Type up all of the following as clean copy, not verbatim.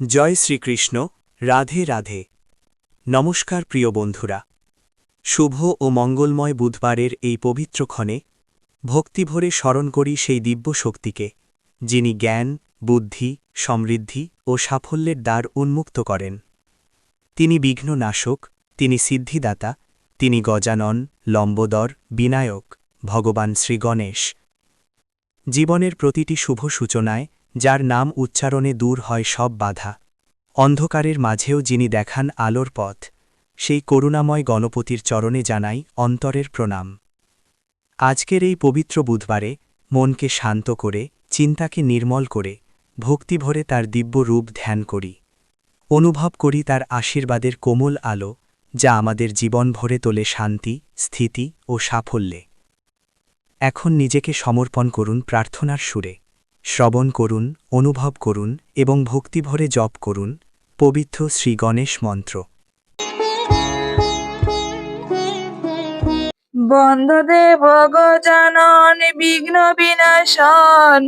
জয় শ্রীকৃষ্ণ। রাধে রাধে। নমস্কার প্রিয় বন্ধুরা, শুভ ও মঙ্গলময় বুধবারের এই পবিত্র ক্ষণে ভক্তিভরে স্মরণ করি সেই দিব্য শক্তিকে, যিনি জ্ঞান, বুদ্ধি, সমৃদ্ধি ও সাফল্যের দ্বার উন্মুক্ত করেন। তিনি বিঘ্ননাশক, তিনি সিদ্ধিদাতা, তিনি গজানন, লম্বোদর, বিনায়ক, ভগবান শ্রী গণেশ। জীবনের প্রতিটি শুভ সূচনায় যার নাম উচ্চারণে দূর হয় সব বাধা, অন্ধকারের মাঝেও যিনি দেখান আলোর পথ, সেই করুণাময় গণপতির চরণে জানাই অন্তরের প্রণাম। আজকের এই পবিত্র বুধবারে মনকে শান্ত করে, চিন্তাকে নির্মল করে, ভক্তিভরে তার দিব্য রূপ ধ্যান করি। অনুভব করি তার আশীর্বাদের কোমল আলো, যা আমাদের জীবন ভরে তোলে শান্তি, স্থিতি ও সাফল্যে। এখন নিজেকে সমর্পণ করুন প্রার্থনার সুরে। শ্রবণ করুন, অনুভব করুন এবং ভক্তিভরে জপ করুন পবিত্র শ্রী গণেশ মন্ত্র। বন্দদেব গজানন বিঘ্ন বিনাশন,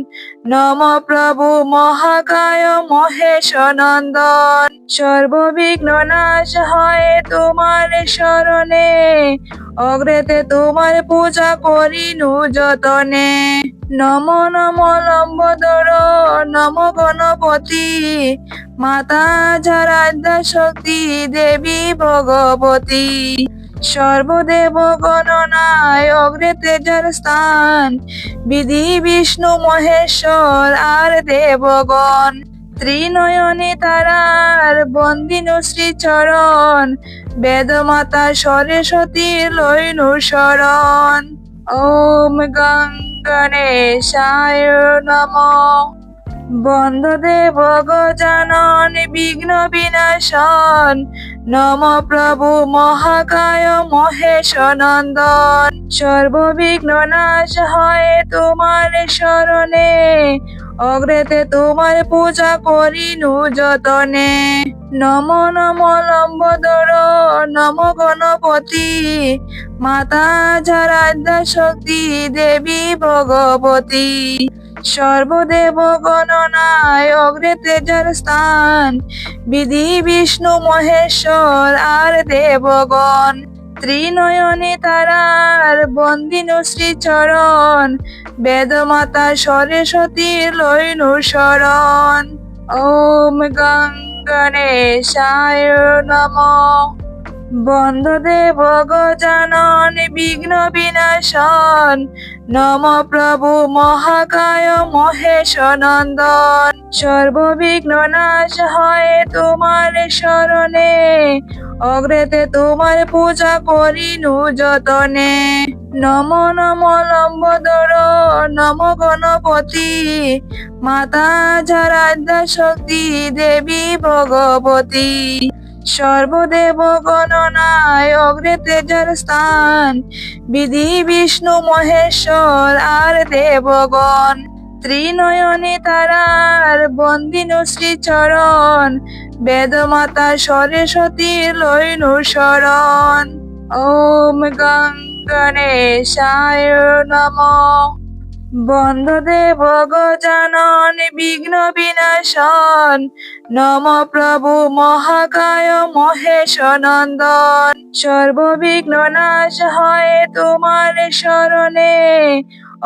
নম প্রভু মহাকায় মহেশ নন্দন। সর্ববিঘ্ন নাশ হয় তোমার শরণে, অগ্রেতে তোমার পূজা করিনু যতনে। নম নম লম্বোদর, নম গণপতি, মাতা যারাধ্যা শক্তি দেবী ভগবতী। সর্বদেব গণনায় অগ্রেতে যার স্থান, বিধি বিষ্ণু মহেশ্বর আর দেবগণ। ত্রিনয়নে তারার বন্দিনু শ্রীচরণ, বেদমাতা সরস্বতী লইনু শরণ। ওম গং গণেশায় নমঃ। বন্দদেব গজানন বিঘ্ন বিনাশন, নম প্রভু মহাকায় মহেশ নন্দন। সর্ববিঘ্ন নাশ হয় তোমার শরণে, অগ্রেতে তোমার পূজা করিনু যতনে। নম নম লম্বোদর, নম গণপতি, মাতা যারাধ্যা শক্তি দেবী ভগবতী। সর্বদেব গণনায় অগ্রেতে যার স্থান, বিধি বিষ্ণু মহেশ্বর আর দেবগণ। ত্রিনয়নে তারার বন্দিনু শ্রীচরণ, বেদমাতা সরস্বতী লইনু শরণ। ওম গং গণেশায় নমঃ। বন্দদেব গজানন বিঘ্ন বিনাশন, নম প্রভু মহাকায় মহেশ নন্দন। সর্ববিঘ্ন নাশ হয় তোমার শরণে, অগ্রেতে তোমার পূজা করিনু যতনে। নম নম লম্বোদর, নম গণপতি, মাতা যারাধ্যা শক্তি দেবী ভগবতী। সর্বদেব গণনায় অগ্রেতে যার স্থান, বিধি বিষ্ণু মহেশ্বর আর দেবগণ। ত্রিনয়নে তারার বন্দিনু শ্রীচরণ, বেদমাতা সরস্বতী লইনু শরণ। ওম গং গণেশায় নমঃ। বন্দদেব গজানন বিঘ্ন বিনাশন, নম প্রভু মহাকায় মহেশ নন্দন। সর্ববিঘ্ন নাশ হয় তোমার শরণে,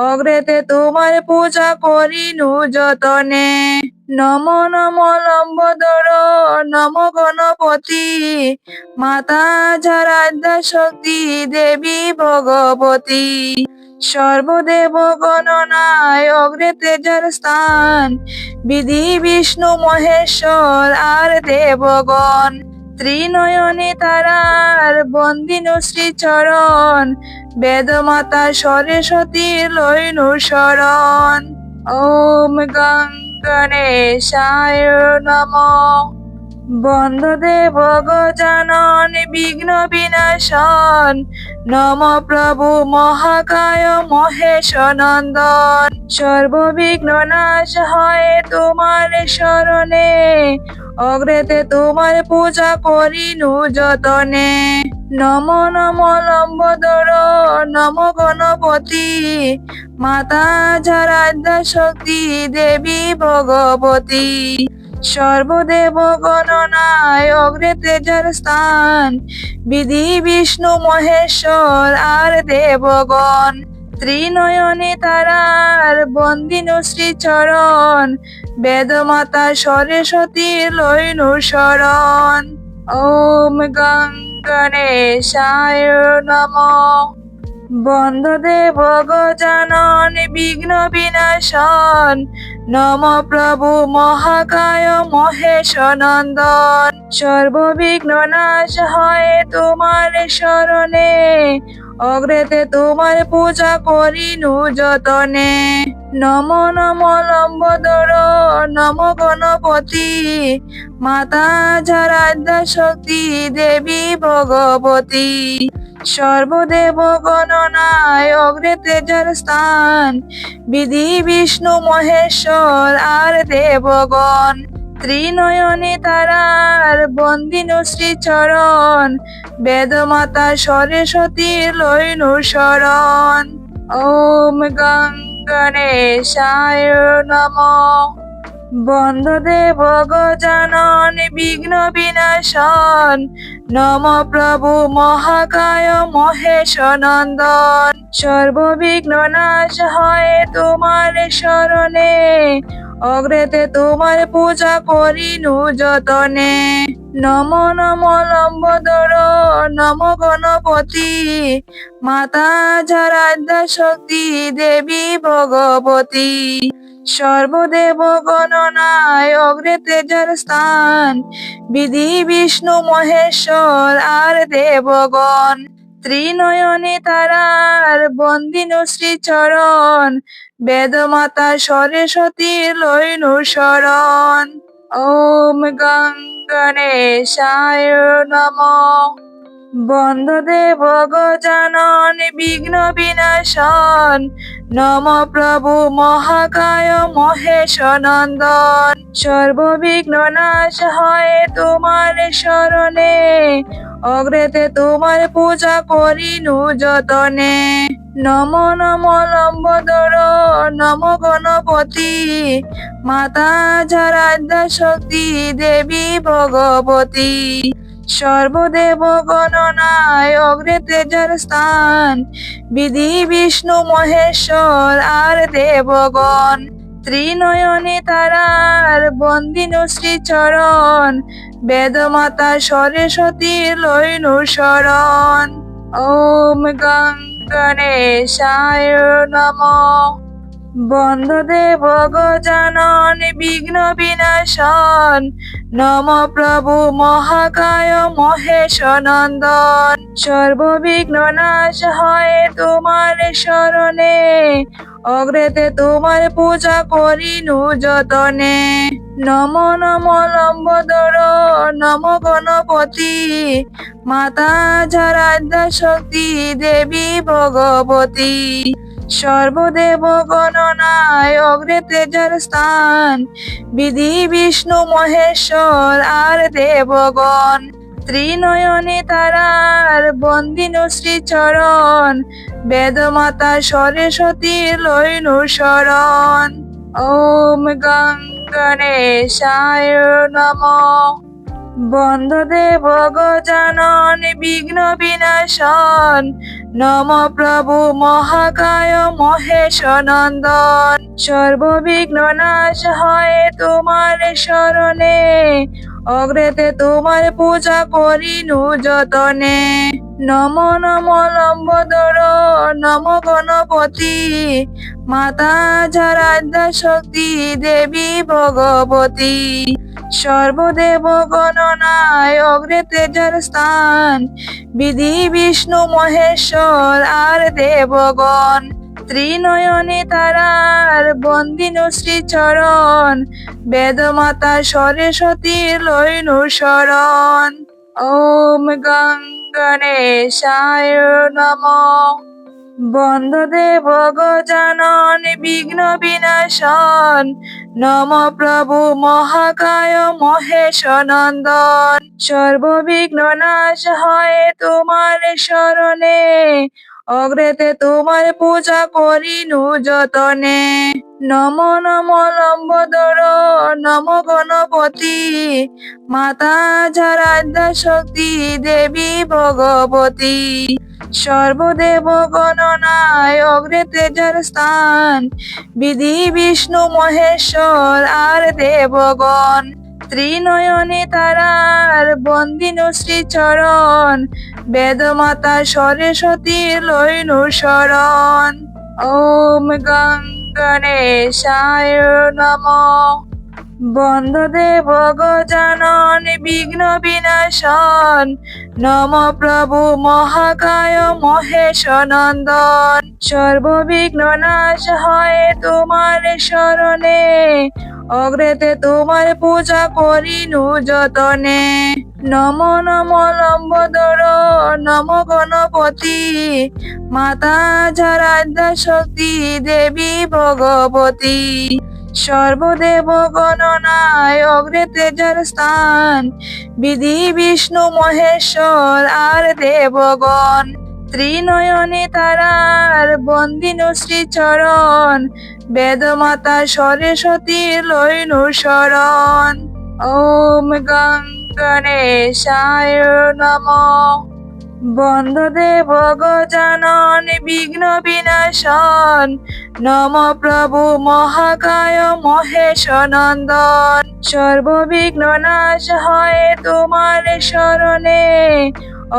অগ্রেতে তোমার পূজা করিনু যতনে। নম নম লম্বোদর, নম গণপতি, মাতা যারাধ্যা শক্তি দেবী ভগবতী। সর্বদেব গণনায় অগ্রেতে যার স্থান, বিধি বিষ্ণু মহেশ্বর আর দেবগণ। ত্রিনয়নে তারার বন্দিনু শ্রীচরণ, বেদমাতা সরস্বতী লইনু শরণ। ওম গং গণেশায় নমঃ। বন্দদেব গজানন বিঘ্ন বিনাশন, নম প্রভু মহাকায় মহেশ নন্দন। সর্ববিঘ্ন নাশ হয় তোমার শরণে, অগ্রেতে তোমার পূজা করিনু যতনে। নম নম লম্বোদর, নম গণপতি, মাতা যারাধ্যা শক্তি দেবী ভগবতী। সর্বদেব গণনায় অগ্রেতে যার স্থান, বিধি বিষ্ণু মহেশ্বর আর দেবগণ। ত্রিনয়নে তারার বন্দিনু শ্রীচরণ, বেদমাতা সরস্বতী লইনু শরণ। ওম গং গণেশায় নমঃ। বন্দদেব গজানন বিঘ্ন বিনাশন, নম প্রভু মহাকায় মহেশ নন্দন। সর্ববিঘ্ন নাশ হয় তোমার শরণে, অগ্রেতে তোমার পূজা করিনু যতনে। নম নম লম্বোদর নম গণপতি, মাতা যারাধ্যা শক্তি দেবী ভগবতী। সর্বদেব গণনায় অগ্রেতে যার স্থান, বিধি বিষ্ণু মহেশ্বর আর দেবগণ। ত্রিনয়নে তারার বন্দিনু শ্রীচরণ, বেদমাতা সরস্বতী লইনু শরণ। ওম গং গণেশায় নমঃ। বন্দদেব গজানন বিঘ্ন বিনাশন, নম প্রভু মহাকায় মহেশ নন্দন। সর্ববিঘ্ন নাশ হয় তোমার শরণে, অগ্রেতে তোমার পূজা করিনু যতনে। নম নম লম্বোদর নম গণপতি, মাতা যারাধ্যা শক্তি দেবী ভগবতী। সর্বদেব গণনায় অগ্রেতে যার স্থান, বিধি বিষ্ণু মহেশ্বর আর দেবগণ। ত্রিনয়নে তারার বন্দিনু শ্রীচরণ, বেদমাতা সরস্বতী লইনু শরণ। ওম গং গণেশায় নমঃ। বন্দদেব গজানন বিঘ্ন বিনাশন, নম প্রভু মহাকায় মহেশ নন্দন। সর্ববিঘ্ন নাশ হয় তোমার শরণে, অগ্রেতে তোমার পূজা করিনু যতনে। নম নম লম্বোদর নম গণপতি, মাতা যারাধ্যা শক্তি দেবী ভগবতী। সর্বদেব গণনায় অগ্রেতে যার স্থান, বিধি বিষ্ণু মহেশ্বর আর দেবগণ। ত্রিনয়নে তারার বন্দিনু শ্রীচরণ, বেদমাতা সরস্বতী লইনু শরণ। ওম গং গণেশায় নমঃ। বন্দদেব গজানন বিঘ্ন বিনাশন, নম প্রভু মহাকায় মহেশ নন্দন। সর্ববিঘ্ন নাশ হয় তোমার শরণে, অগ্রেতে তোমার পূজা করিনু যতনে। নম নম লম্বোদর নম গণপতি, মাতা যারাধ্যা শক্তি দেবী ভগবতী। সর্বদেব গণনায় অগ্রেতে যার স্থান, বিধি বিষ্ণু মহেশ্বর আর দেবগণ। ত্রিনয়নে তারার বন্দিনু শ্রীচরণ, বেদমাতা সরস্বতী লইনু শরণ। ওম গং গণেশায় নমঃ। বন্দদেব গজানন বিঘ্ন বিনাশন, নম প্রভু মহাকায় মহেশ নন্দন। সর্ববিঘ্ন নাশ হয় তোমার শরণে, অগ্রেতে তোমার পূজা করিনু যতনে। নম নম লম্বোদর নম গণপতি, মাতা যারাধ্যা শক্তি দেবী ভগবতী। সর্বদেব গণনায় অগ্রেতে যার স্থান, বিধি বিষ্ণু মহেশ্বর আর দেবগণ। ত্রিনয়নে তারার বন্দিনু শ্রীচরণ, বেদমাতা সরস্বতী লইনু শরণ। ওম গং গণেশায় নমঃ। বন্দদেব গজানন বিঘ্ন বিনাশন, নম প্রভু মহাকায় মহেশ নন্দন। সর্ববিঘ্ন নাশ হয় তোমার শরণে, অগ্রেতে তোমার পূজা করিনু যতনে। নম নম লম্বোদর নম গণপতি, মাতা যারাধ্যা শক্তি দেবী ভগবতী। সর্বদেব গণনায় অগ্রেতে যার স্থান, বিধি বিষ্ণু মহেশ্বর আর দেবগণ। ত্রিনয়নী তারার বন্দিনু শ্রীচরণ, বেদমাতা সরস্বতী লইনু শরণ। ওম গং গণেশায় নমঃ। বন্দদেব গজানন বিঘ্ন বিনাশন, নম প্রভু মহাকায় মহেশ নন্দন। সর্ববিঘ্ন নাশ হয় তোমার শরণে, অগ্রেতে তোমার পূজা করিনু যতনে। নম নম লম্বোদর নম গণপতি, মাতা যারাধ্যা শক্তি দেবী ভগবতী। সর্বদেব গণনায় অগ্রেতে যার স্থান, বিধি বিষ্ণু মহেশ্বর আর দেবগণ। ত্রিনয়নী তারার বন্দিনু শ্রীচরণ, বেদমাতা সরস্বতী লইনু শরণ। ওম গং গণেশায় নমঃ। বন্দদেব গজানন বিঘ্ন বিনাশন, নম প্রভু মহাকায় মহেশ নন্দন। সর্ববিঘ্ন নাশ হয় তোমার শরণে,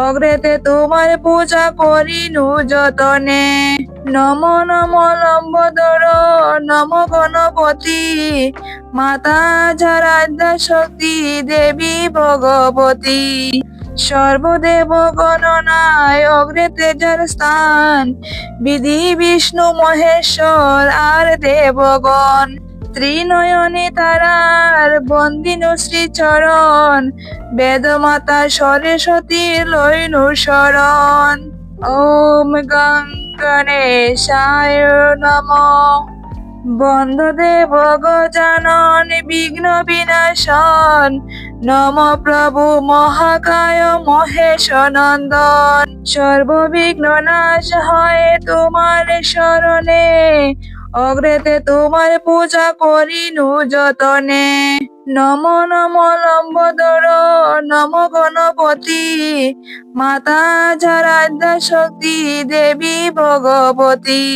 অগ্রেতে তোমার পূজা করিনু যতনে। নম নম লম্বোদর নম গণপতি, মাতা যারাধ্যা শক্তি দেবী ভগবতী। সর্বদেব গণনায় অগ্রেতে যার স্থান, বিধি বিষ্ণু মহেশ্বর আর দেবগণ। ত্রিনয়নী তারার বন্দিনু শ্রীচরণ, বেদমাতা সরস্বতী লইনু শরণ। ওম গং গণেশায় নমঃ। বন্দদেব গজানন বিঘ্ন বিনাশন, নম প্রভু মহাকায় মহেশ নন্দন। সর্ববিঘ্ন নাশ হয় তোমার শরণে, অগ্রেতে তোমার পূজা করিনু যতনে। নম নম লম্বোদর নম গণপতি, মাতা যারাধ্যা শক্তি দেবী ভগবতী।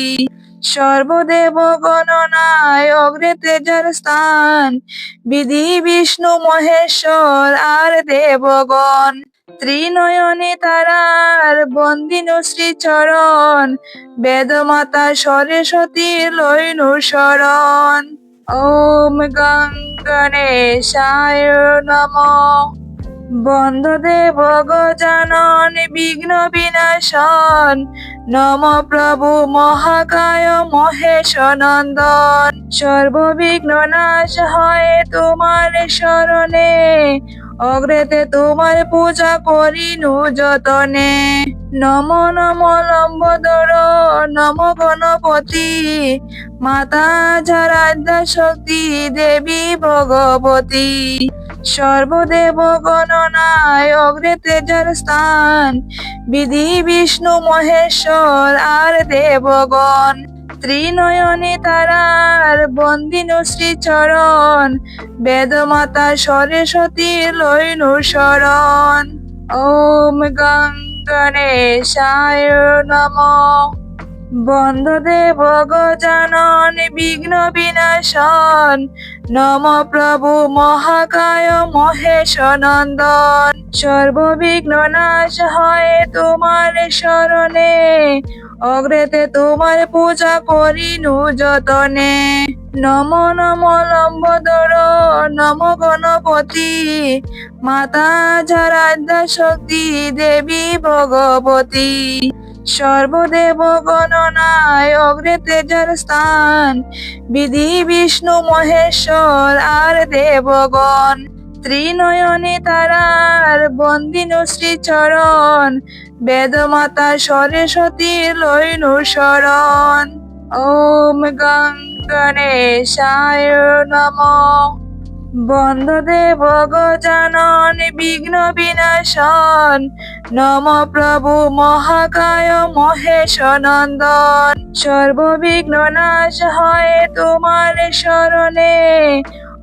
সর্বদেব গণনায় অগ্রেতে যার স্থান, বিধি বিষ্ণু মহেশ্বর আর দেবগণ। ত্রিনয়নী তারার বন্দিনু শ্রীচরণ, বেদমাতা সরস্বতী লইনু শরণ। ওম গং গণেশায় নমঃ। বন্দদেব গজানন বিঘ্ন বিনাশন, নম প্রভু মহাকায় মহেশ নন্দন। সর্ববিঘ্ন নাশ হয় তোমার শরণে, অগ্রেতে তোমার পূজা করিনু যতনে। নম নম লম্বোদর নম গণপতি, মাতা যারাধ্যা শক্তি দেবী ভগবতী। সর্বদেব গণনায় অগ্রেতে যার স্থান, বিধি বিষ্ণু মহেশ্বর আর দেবগণ। ত্রিনয়নী তারার বন্দিনু শ্রীচরণ, বেদমাতা সরস্বতী লইনু শরণ। ওম গং গণেশায় নমঃ। বন্দদেব গজানন বিঘ্ন বিনাশন, নম প্রভু মহাকায় মহেশ নন্দন। সর্ববিঘ্ন নাশ হয় তোমার শরণে, অগ্রেতে তোমার পূজা করিনু যতনে। নম নম লম্বোদর নম গণপতি, মাতা যারাধ্যা শক্তি দেবী ভগবতী। সর্বদেব গণনায় অগ্রেতে যার স্থান, বিধি বিষ্ণু মহেশ্বর আর দেবগণ। ত্রিনয়নী তারার বন্দিনু শ্রীচরণ, বেদমাতা সরস্বতী লইনু শরণ। ওম গং গণেশায় নমঃ। বন্দদেব গজানন বিঘ্ন বিনাশন, নম প্রভু মহাকায় মহেশ নন্দন। সর্ববিঘ্ন নাশ হয় তোমার শরণে,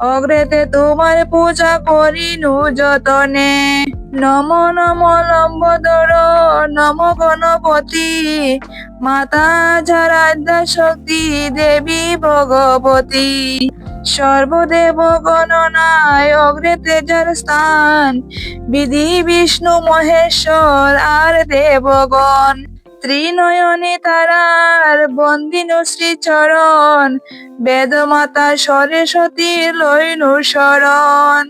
অগ্রেতে তোমার পূজা করিনু যতনে। নম নম লম্বোদর নম গণপতি, মাতা যারাধ্যা শক্তি দেবী ভগবতী। সর্বদেব গণনায় অগ্রেতে যার স্থান, বিধি বিষ্ণু মহেশ্বর আর দেবগণ। ত্রিনয়নী তারার বন্দিনু শ্রীচরণ, বেদমাতা সরস্বতী লইনু শরণ।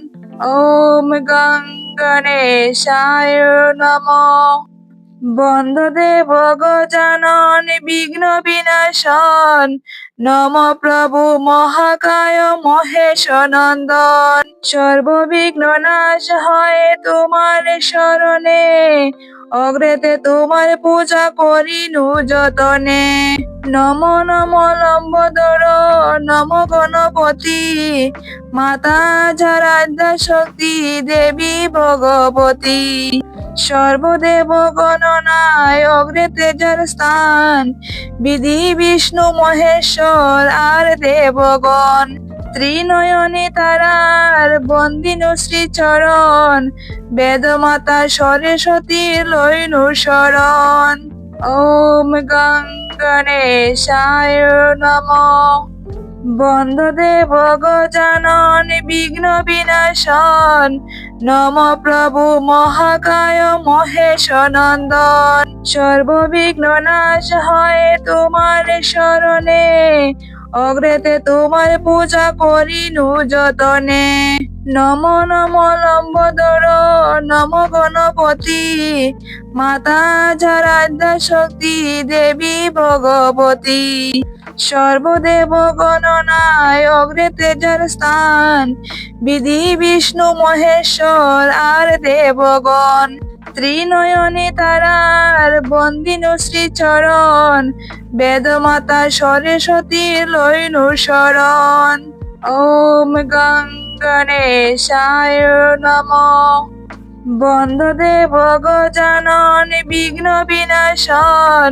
ওম গং গণেশায় নমঃ। বন্দদেব গজানন বিঘ্ন বিনাশন, নম প্রভু মহাকায় মহেশ নন্দন। সর্ববিঘ্ন নাশ হয় তোমার শরণে, অগ্রেতে তোমার পূজা করিনু যতনে। নম নম লম্বোদর নম গণপতি, মাতা যারাধ্যা শক্তি দেবী ভগবতী। সর্বদেব গণনায় অগ্রেতে যার স্থান, বিধি বিষ্ণু মহেশ্বর আর দেবগণ। ত্রিনয়নী তারার বন্দিনু শ্রীচরণ, বেদমাতা সরস্বতী লইনু শরণ। ওম গং গণেশায় নমঃ। বন্দদেব গজানন বিঘ্ন বিনাশন, নম প্রভু মহাকায় মহেশ নন্দন। সর্ববিঘ্ন নাশ হয় তোমার শরণে, অগ্রেতে তোমার পূজা করিনু যতনে। নম নম লম্বোদর নম গণপতি, মাতা যারাধ্যা শক্তি দেবী ভগবতী। সর্বদেব গণনায় অগ্রেতে যার স্থান, বিধি বিষ্ণু মহেশ্বর আর দেবগণ। ত্রিনয়নী তারার বন্দিনু শ্রীচরণ, বেদমাতা সরস্বতী লইনু শরণ। ওম গং গণেশায় নমঃ। বন্দদেব গজানন বিঘ্ন বিনাশন,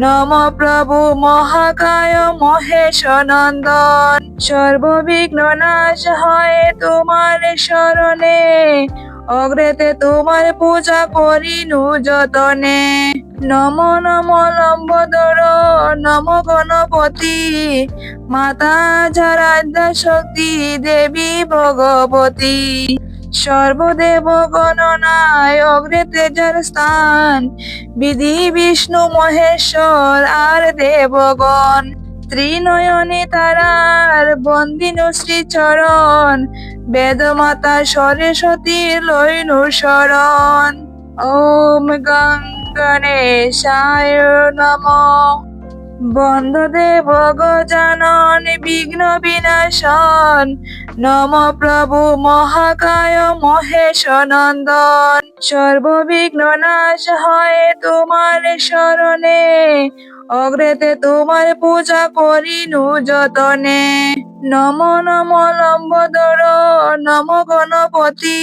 নম প্রভু মহাকায় মহেশ নন্দন। সর্ববিঘ্ন নাশ হয় তোমার শরণে, অগ্রেতে তোমার পূজা করিনু যতনে। নম নম লম্বোদর নম গণপতি, মাতা যারাধ্যা শক্তি দেবী ভগবতী। সর্বদেব গণনায় অগ্রেতে যার স্থান, বিধি বিষ্ণু মহেশ্বর আর দেবগণ। ত্রিনয়নী তারার বন্দিনু শ্রীচরণ, বেদমাতা সরস্বতী লইনু শরণ। ওম গং গণেশায় নমঃ। বন্দদেব গজানন বিঘ্ন বিনাশন, নম প্রভু মহাকায় মহেশ নন্দন। সর্ববিঘ্ন নাশ হয় তোমার শরণে, অগ্রেতে তোমার পূজা করিনু যতনে। নম নম লম্বোদর নম গণপতি,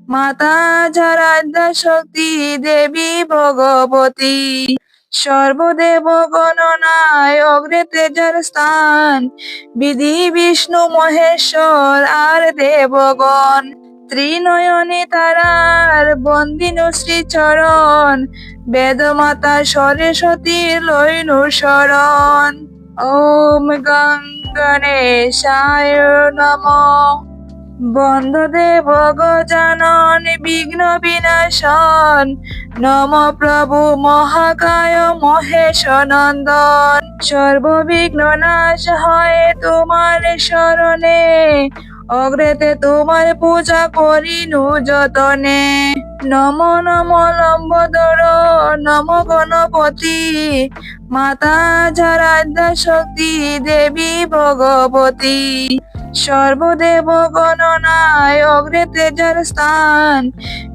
মাতা যারাধ্যা শক্তি দেবী ভগবতী। সর্বদেব গণনায় অগ্রেতে যার স্থান, বিধি বিষ্ণু মহেশ্বর আর দেবগণ। ত্রিনয়নী তারার বন্দিনু শ্রীচরণ, বেদমাতা সরস্বতী লইনু শরণ। ওম গং গণেশায় নমঃ। বন্দদেব গজানন বিঘ্ন বিনাশন, নম প্রভু মহাকায় মহেশ নন্দন। সর্ববিঘ্ন নাশ হয় তোমার শরণে, অগ্রেতে তোমার পূজা করিনু যতনে। নম নম লম্বোদর নম গণপতি, মাতা যারাধ্যা শক্তি দেবী ভগবতী। সর্বদেব গণনায় অগ্রেতে যার স্থান,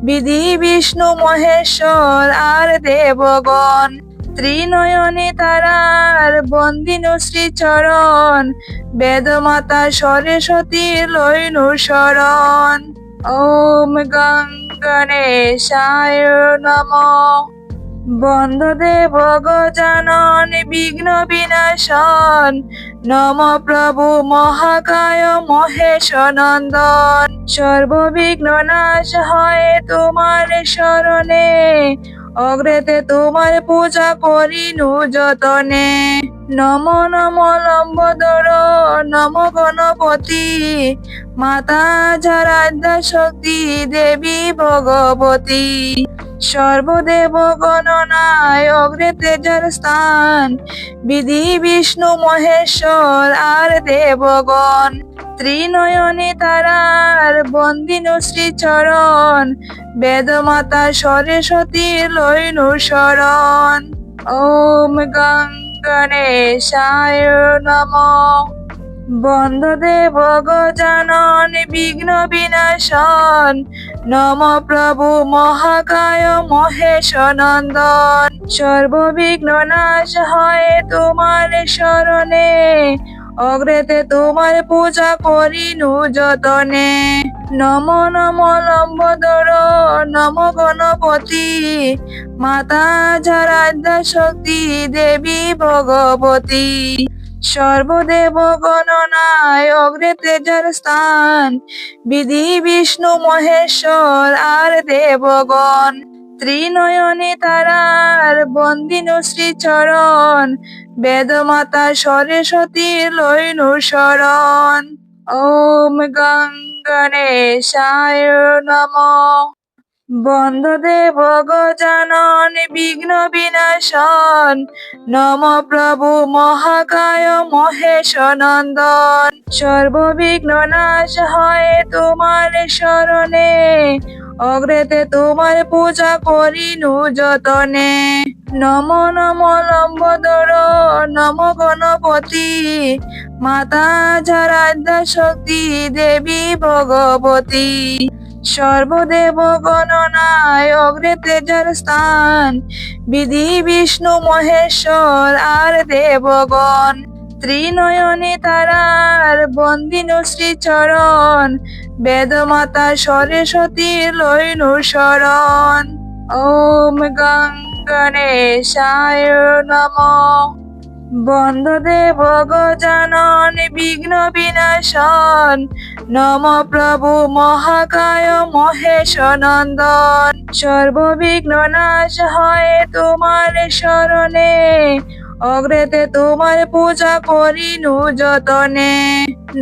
বিধি বিষ্ণু মহেশ্বর আর দেবগণ। ত্রিনয়নে তারার বন্দিনু শ্রীচরণ, বেদমাতা সরস্বতী লইনু শরণ। ওম গং গণেশায় নমঃ। বন্ধদেব গজানন বিঘ্ন বিনাশন, নম প্রভু মহাকায় মহেশ নন্দন। সর্ববিঘ্ন নাশ হয় তোমার শরণে, অগ্রেতে তোমার পূজা করিনু যতনে। নম নম লম্বোদর নম গণপতি, মাতা যারাধ্যা শক্তি দেবী ভগবতী। সর্বদেব গণনায় অগ্রেতে যার স্থান, বিধি বিষ্ণু মহেশ্বর আর দেবগণ। ত্রিনয়নে তারার বন্দিনু শ্রীচরণ, বেদমাতা সরস্বতী লইনু শরণ। ওম গং গণেশায় নমঃ। বন্ধদেব গজানন বিঘ্ন বিনাশন, নম প্রভু মহাকায় মহেশ নন্দন। সর্ববিঘ্ন নাশ হয় তোমার শরণে, অগ্রেতে তোমার পূজা করিনু যতনে। নম নম লম্বোদর নম গণপতি, মাতা যারাধ্যা শক্তি দেবী ভগবতী। সর্বদেব গণনায় অগ্রেতে যার স্থান, বিধি বিষ্ণু মহেশ্বর আর দেবগণ। ত্রিনয়নে তারার বন্দিনু শ্রীচরণ, বেদমাতা সরস্বতী লইনু শরণ। ওম গং গণেশায় নমঃ। বন্ধদেব গজানন বিঘ্ন বিনাশন, নম প্রভু মহাকায় মহেশ নন্দন। সর্ববিঘ্ন নাশ হয় তোমার শরণে, অগ্রেতে তোমার পূজা করিনু যতনে। নম নম লম্বোদর নম গণপতি, মাতা যারাধ্যা শক্তি দেবী ভগবতী। সর্বদেব গণনায় অগ্রেতে যার স্থান, বিধি বিষ্ণু মহেশ্বর আর দেবগণ। ত্রিনয়নে তারার বন্দিনু শ্রীচরণ, বেদমাতা সরস্বতী লইনু শরণ। ওম গং গণেশায় নমঃ। বন্ধদেব গজানন বিঘ্ন বিনাশন, নম প্রভু মহাকায় মহেশ নন্দন। সর্ববিঘ্ন নাশ হয় তোমার শরণে, অগ্রেতে তোমার পূজা করিনু যতনে।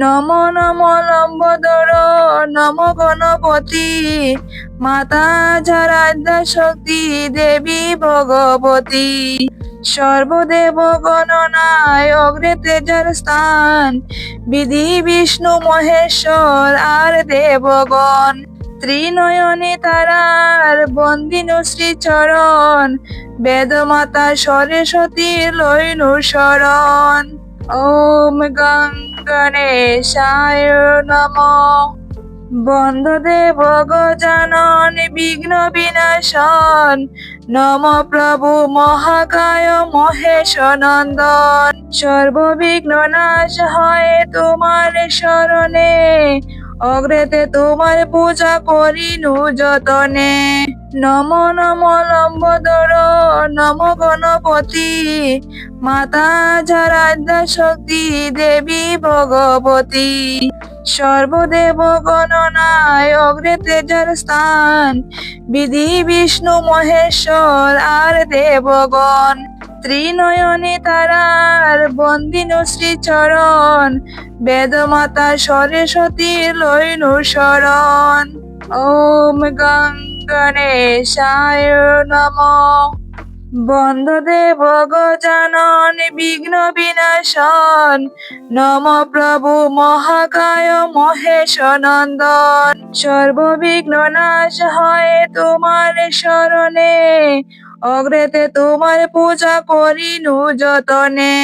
নম নম লম্বোদর নম গণপতি, মাতা যারাধ্যা শক্তি দেবী ভগবতী। সর্বদেব গণনায় অগ্রেতে যার স্থান, বিধি বিষ্ণু মহেশ্বর আর দেবগণ। ত্রিনয়নে তারার বন্দিনু শ্রীচরণ, বেদমাতা সরস্বতী লইনু শরণ। ওম গং গণেশায় নমঃ। বন্ধদেব গজানন বিঘ্ন বিনাশন, নম প্রভু মহাকায় মহেশ নন্দন। সর্ববিঘ্ন নাশ হয় তোমার শরণে, অগ্রেতে তোমার পূজা করিনু যতনে। নম নম লম্বোদর নম গণপতি, মাতা যারাধ্যা শক্তি দেবী ভগবতী। সর্বদেব গণনায় অগ্রেতে যার স্থান, বিধি বিষ্ণু মহেশ্বর আর দেবগণ। ত্রিনয়নে তারার বন্দিনু শ্রীচরণ, বেদমাতা সরস্বতী লইনু শরণ। ওম গং গণেশায় নমঃ। বন্ধদেব গজানন বিঘ্ন বিনাশন, নম প্রভু মহাকায় মহেশ নন্দন। সর্ববিঘ্ন নাশ হয় তোমার শরণে, অগ্রেতে তোমার পূজা করিনু যতনে।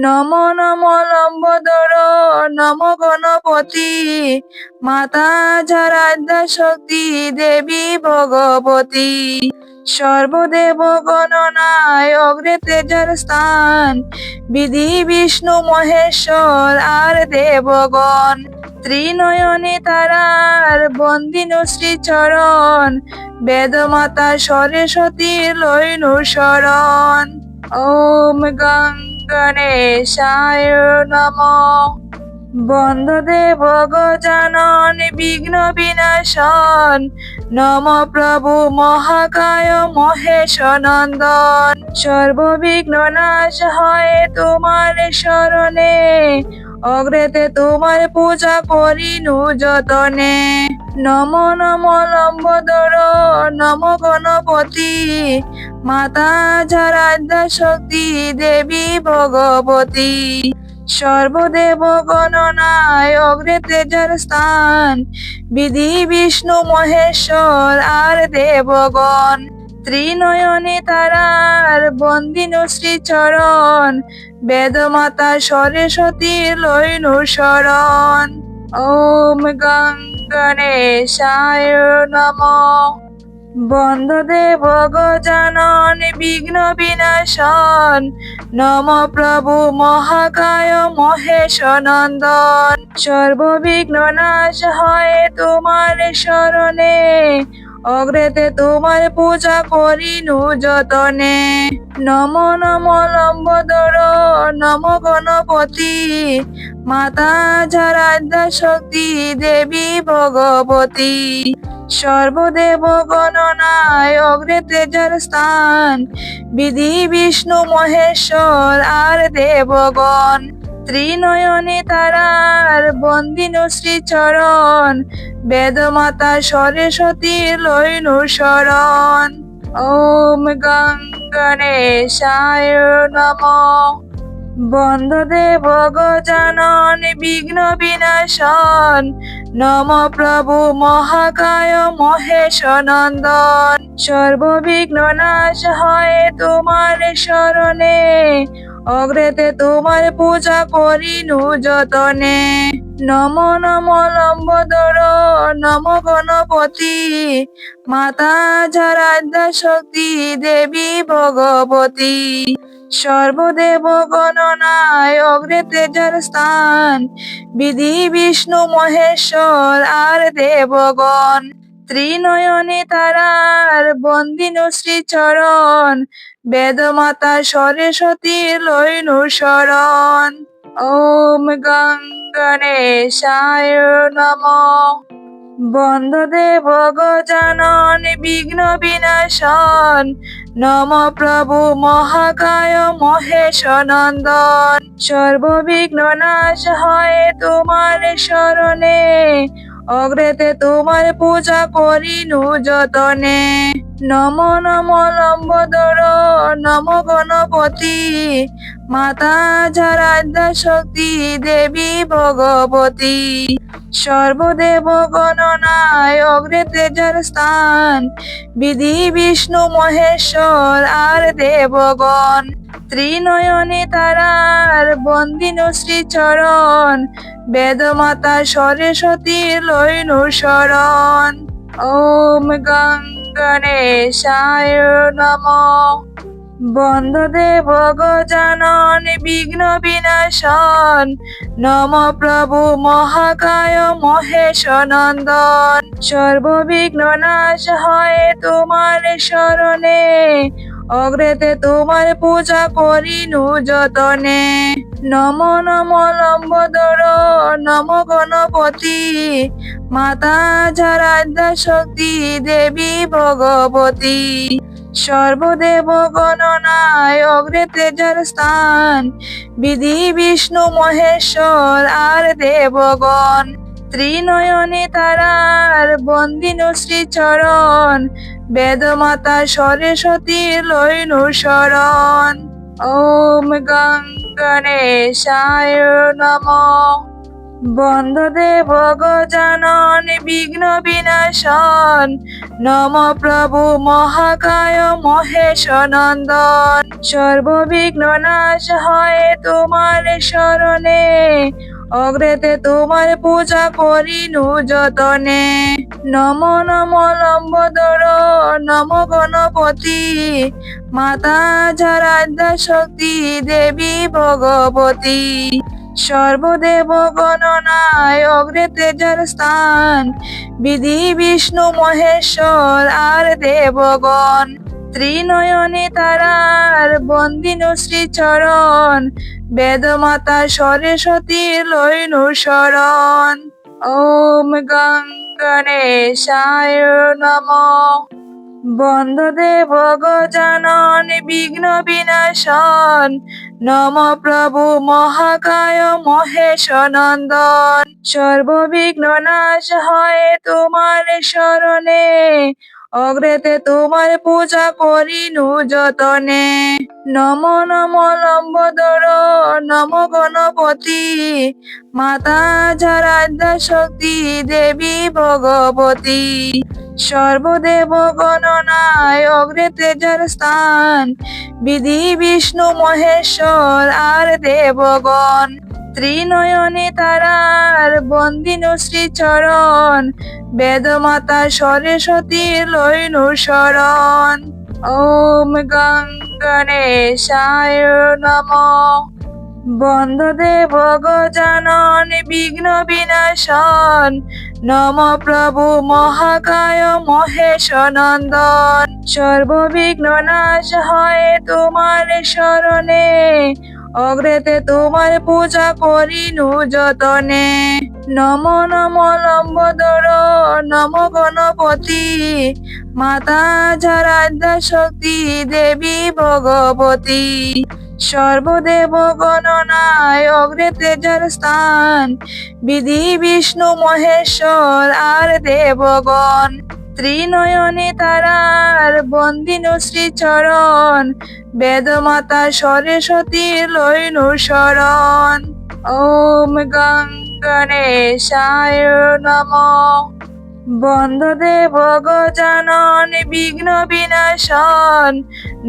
নম নম লম্বোদর নম গণপতি, মাতা যারাধ্যা শক্তি দেবী ভগবতী। সর্বদেব গণনায় অগ্রেতে যার স্থান, বিধি বিষ্ণু মহেশ্বর আর দেবগণ। ত্রিনয়নে তারার বন্দিনু শ্রীচরণ, বেদমাতা সরস্বতী লইনু শরণ। ওম গং গণেশায় নমঃ। বন্দদেব গজানন বিঘ্ন বিনাশন, নম প্রভু মহাকায় মহেশ নন্দন। সর্ববিঘ্ন নাশ হয় তোমার শরণে, অগ্রেতে তোমার পূজা করিনু যতনে। নম নম লম্বোদর নম গণপতি, মাতা যারাধ্যা শক্তি দেবী ভগবতী। সর্বদেব গণনায় অগ্রেতে যার স্থান, বিধি বিষ্ণু মহেশ্বর আর দেবগণ। ত্রিনয়নে তারার বন্দিনু শ্রীচরণ, বেদমাতা সরস্বতী লইনু শরণ। ওম গং গণেশায় নমঃ। বন্দদেব গজানন বিঘ্ন বিনাশন, নম প্রভু মহাকায় মহেশ নন্দন। সর্ববিঘ্ন নাশ হয় তোমার শরণে, অগ্রেতে তোমার পূজা করিনু যতনে। নম নম লম্বোদর নম গণপতি, মাতা যারাধ্যা শক্তি দেবী ভগবতী। সর্বদেব গণনায় অগ্রেতে যার স্থান, বিধি বিষ্ণু মহেশ্বর আর দেবগণ। ত্রিনয়নে তারার বন্দিনু শ্রীচরণ, বেদমাতা সরস্বতী লইনু শরণ। ওম গং গণেশায় নমঃ। বন্দদেব গজানন বিঘ্ন বিনাশন, নম প্রভু মহাকায় মহেশ নন্দন। সর্ববিঘ্ন নাশ হয় তোমার শরণে, অগ্রেতে তোমার পূজা করিনু যতনে। নম নম লম্বোদর নম গণপতি, মাতা যারাধ্যা শক্তি দেবী ভগবতী। সর্বদেব গণনায় অগ্রেতে যার স্থান, বিধি বিষ্ণু মহেশ্বর আর দেবগণ। ত্রিনয়নে তারার বন্দিনু শ্রীচরণ, বেদমাতা সরস্বতী লইনু শরণ। ওম গং গণেশায় নমঃ। বন্দদেব গজানন বিঘ্ন বিনাশন, নম প্রভু মহাকায় মহেশ নন্দন। সর্ববিঘ্ন নাশ হয় তোমার শরণে, অগ্রেতে তোমার পূজা করিনু যতনে। নম নম লম্বোদর নম গণপতি, মাতা যারাধ্যা শক্তি দেবী ভগবতী। সর্বদেব গণনায় অগ্রেতে যার স্থান, বিধি বিষ্ণু মহেশ্বর আর দেবগণ। ত্রিনয়নে তারার বন্দিনু শ্রীচরণ, বেদমাতা সরস্বতী লইনু শরণ। ওম গং গণেশায় নমঃ। বন্দদেব গজানন বিঘ্ন বিনাশন, নম প্রভু মহাকায় মহেশ নন্দন। সর্ববিঘ্ন নাশ হয় তোমার শরণে, অগ্রেতে তোমার পূজা করিনু যতনে। নম নম লম্বোদর নম গণপতি, মাতা যারাধ্যা শক্তি দেবী ভগবতী। সর্বদেব গণনায় অগ্রেতে যার স্থান, বিধি বিষ্ণু মহেশ্বর আর দেবগণ। ত্রিনয়নে তারার বন্দিনু শ্রীচরণ, বেদমাতা সরস্বতী লইনু শরণ। ওম গং গণেশায় নমঃ। বন্দদেব গজানন বিঘ্ন বিনাশন, নম প্রভু মহাকায় মহেশ নন্দন। সর্ববিঘ্ন নাশ হয় তোমার শরণে, অগ্রেতে তোমার পূজা করিনু যতনে। নম নম লম্বোদর নম গণপতি, মাতা যারাধ্যা শক্তি দেবী ভগবতী। সর্বদেব গণনায় অগ্রেতে যার স্থান, বিধি বিষ্ণু মহেশ্বর আর দেবগণ। ত্রিনয়নী তারার বন্দিনু শ্রীচরণ, বেদমাতা সরস্বতী লইনু শরণ। ওম গং গণেশায় নমঃ। বন্দদেব গজানন বিঘ্ন বিনাশন, নম প্রভু মহাকায় মহেশ নন্দন। সর্ববিঘ্ন নাশ হয় তোমার শরণে, অগ্রেতে তোমার পূজা করিনু যতনে। নম নম লম্বোদর নম গণপতি, মাতা যারাধ্যা শক্তি দেবী ভগবতী। সর্বদেব গণনায় অগ্রেতে যার স্থান, বিধি বিষ্ণু মহেশ্বর আর দেবগণ। ত্রিনয়নী তারার বন্দিনু শ্রীচরণ, বেদমাতা সরস্বতী লইনু শরণ। ওম গং গণেশায় নমঃ। বন্দদেব গজানন বিঘ্ন বিনাশন, নম প্রভু মহাকায় মহেশ নন্দন। সর্ববিঘ্ন নাশ হয় তোমার শরণে, অগ্রেতে তোমার পূজা করিনু যতনে। নম নম লম্বোদর নম গণপতি, মাতা যারাধ্যা শক্তি দেবী ভগবতী। সর্বদেব গণনায় অগ্রেতে যার স্থান, বিধি বিষ্ণু মহেশ্বর আর দেবগণ। ত্রিনয়নী তারার বন্দিনু শ্রীচরণ, বেদমাতা সরস্বতী লইনু শরণ। ওম গং গণেশায় নমঃ। বন্দদেব গজানন বিঘ্ন বিনাশন,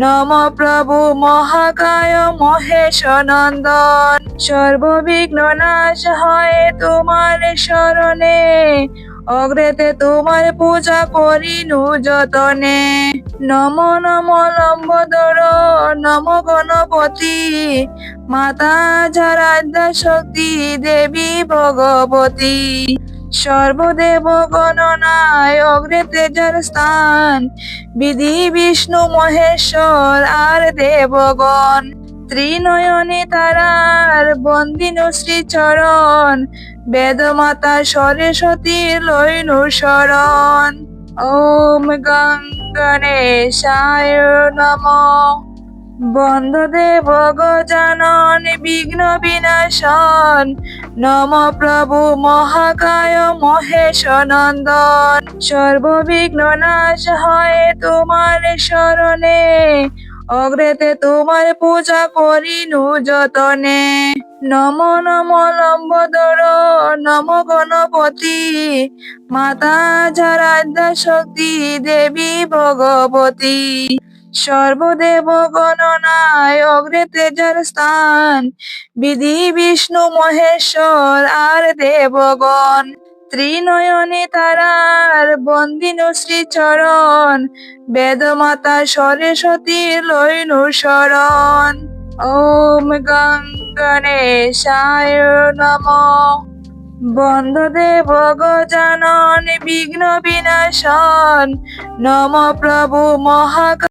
নম প্রভু মহাকায় মহেশ নন্দন। সর্ববিঘ্ন নাশ হয় তোমার শরণে, অগ্রেতে তোমার পূজা করিনু যতনে। নম নম লম্বোদর নম গণপতি, মাতা যারাধ্যা শক্তি দেবী ভগবতী। সর্বদেব গণনায় অগ্রেতে যার স্থান, বিধি বিষ্ণু মহেশ্বর আর দেবগণ। ত্রিনয়নী তারার বন্দিনু শ্রীচরণ, বেদমাতা সরস্বতী লইনু শরণ। ওম গং গণেশায় নমঃ। বন্দদেব গজানন বিঘ্ন বিনাশন, নম প্রভু মহাকায় মহেশ নন্দন। সর্ববিঘ্ন নাশ হয় তোমার শরণে, অগ্রেতে তোমার পূজা করিনু যতনে। নম নম লম্বোদর নম গণপতি, মাতা যারাধ্যা শক্তি দেবী ভগবতী। সর্বদেব গণনায় অগ্রেতে যার স্থান, বিধি বিষ্ণু মহেশ্বর আর দেবগণ। ত্রিনয়নী তারার বন্দিনু শ্রীচরণ, বেদমাতা সরস্বতী লইনু শরণ। ওম গং গণেশায় নমঃ। বন্দদেব গজানন বিঘ্ন বিনাশন, নম প্রভু মহাকায়